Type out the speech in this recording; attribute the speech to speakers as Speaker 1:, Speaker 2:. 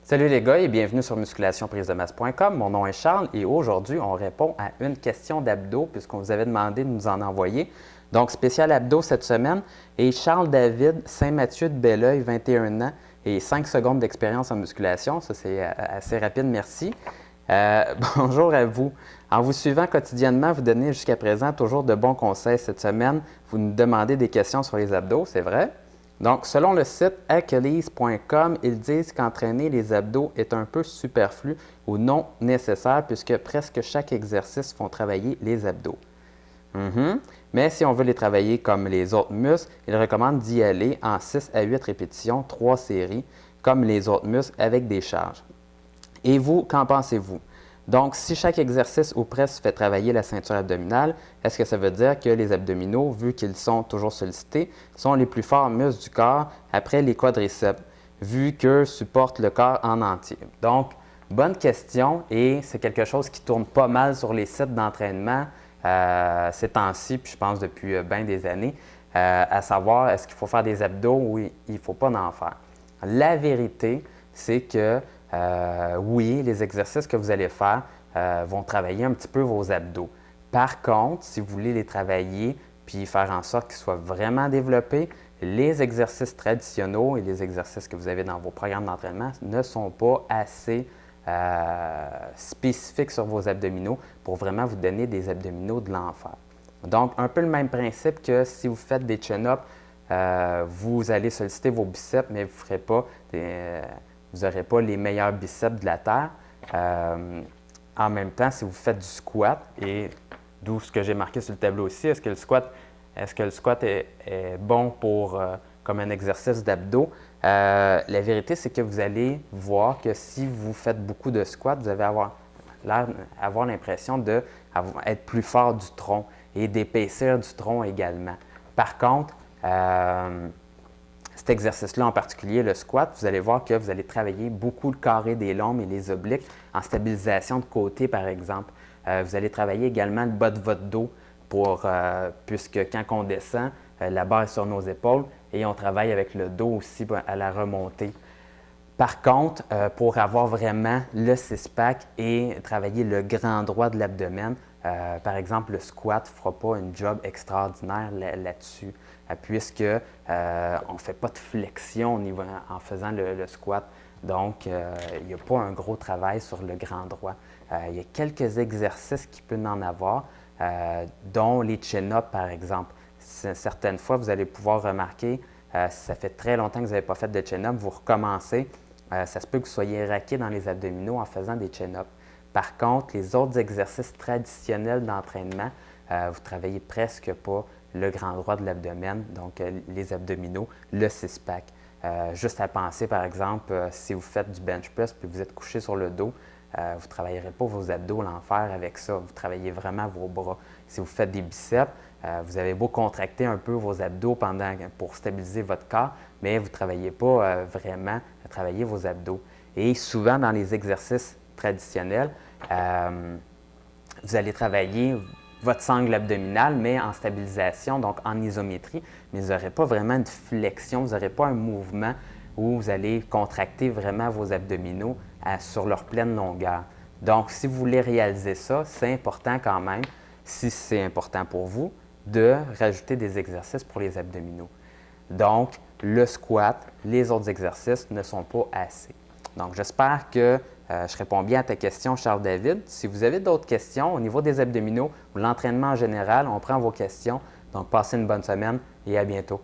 Speaker 1: Salut les gars et bienvenue sur musculationprisemasse.com. Mon nom est Charles et aujourd'hui, on répond à une question d'abdos puisqu'on vous avait demandé de nous en envoyer. Donc, spécial abdos cette semaine. Et Charles David, Saint-Mathieu de Belleuil, 21 ans et 5 secondes d'expérience en musculation. Ça, c'est assez rapide, merci. Bonjour à vous. En vous suivant quotidiennement, vous donnez jusqu'à présent toujours de bons conseils. Cette semaine, vous nous demandez des questions sur les abdos, c'est vrai? Donc, selon le site achilles.com, ils disent qu'entraîner les abdos est un peu superflu ou non nécessaire puisque presque chaque exercice font travailler les abdos. Mais si on veut les travailler comme les autres muscles, ils recommandent d'y aller en 6 à 8 répétitions, 3 séries, comme les autres muscles avec des charges. Et vous, qu'en pensez-vous? Donc, si chaque exercice ou presque fait travailler la ceinture abdominale, est-ce que ça veut dire que les abdominaux, vu qu'ils sont toujours sollicités, sont les plus forts muscles du corps après les quadriceps, vu qu'eux supportent le corps en entier? Donc, bonne question et c'est quelque chose qui tourne pas mal sur les sites d'entraînement ces temps-ci, puis je pense depuis bien des années, à savoir est-ce qu'il faut faire des abdos ou il ne faut pas en faire. La vérité, c'est que oui, les exercices que vous allez faire vont travailler un petit peu vos abdos. Par contre, si vous voulez les travailler puis faire en sorte qu'ils soient vraiment développés, les exercices traditionnels et les exercices que vous avez dans vos programmes d'entraînement ne sont pas assez spécifiques sur vos abdominaux pour vraiment vous donner des abdominaux de l'enfer. Donc, un peu le même principe que si vous faites des chin-ups, vous allez solliciter vos biceps, mais vous n'aurez pas les meilleurs biceps de la terre. En même temps, si vous faites du squat, et d'où ce que j'ai marqué sur le tableau aussi, est-ce que le squat est bon comme un exercice d'abdos? La vérité, c'est que vous allez voir que si vous faites beaucoup de squats, vous allez avoir l'impression d'être plus fort du tronc et d'épaissir du tronc également. Par contre, cet exercice-là en particulier, le squat, vous allez voir que vous allez travailler beaucoup le carré des lombes et les obliques en stabilisation de côté, par exemple. Vous allez travailler également le bas de votre dos puisque quand on descend, la barre est sur nos épaules et on travaille avec le dos aussi à la remontée. Par contre, pour avoir vraiment le six-pack et travailler le grand droit de l'abdomen, par exemple, le squat ne fera pas un job extraordinaire là-dessus, puisque on ne fait pas de flexion en faisant le squat. Donc, il n'y a pas un gros travail sur le grand droit. Il y a quelques exercices qui peuvent en avoir, dont les chin-ups, par exemple. Certaines fois, vous allez pouvoir remarquer, si ça fait très longtemps que vous n'avez pas fait de chin-up, vous recommencez. Ça se peut que vous soyez raqué dans les abdominaux en faisant des chin-ups. Par contre, les autres exercices traditionnels d'entraînement, vous ne travaillez presque pas le grand droit de l'abdomen, donc les abdominaux, le six-pack. Juste à penser, par exemple, si vous faites du bench press puis vous êtes couché sur le dos, vous ne travaillerez pas vos abdos l'enfer avec ça. Vous travaillez vraiment vos bras. Si vous faites des biceps, vous avez beau contracter un peu vos abdos pour stabiliser votre corps, mais vous ne travaillez pas vraiment à travailler vos abdos. Et souvent, dans les exercices traditionnels, vous allez travailler votre sangle abdominale, mais en stabilisation, donc en isométrie, mais vous n'aurez pas vraiment de flexion, vous n'aurez pas un mouvement où vous allez contracter vraiment vos abdominaux sur leur pleine longueur. Donc, si vous voulez réaliser ça, c'est important quand même, si c'est important pour vous, de rajouter des exercices pour les abdominaux. Donc, le squat, les autres exercices ne sont pas assez. Donc, j'espère que je réponds bien à ta question, Charles David. Si vous avez d'autres questions au niveau des abdominaux ou l'entraînement en général, on prend vos questions. Donc, passez une bonne semaine et à bientôt.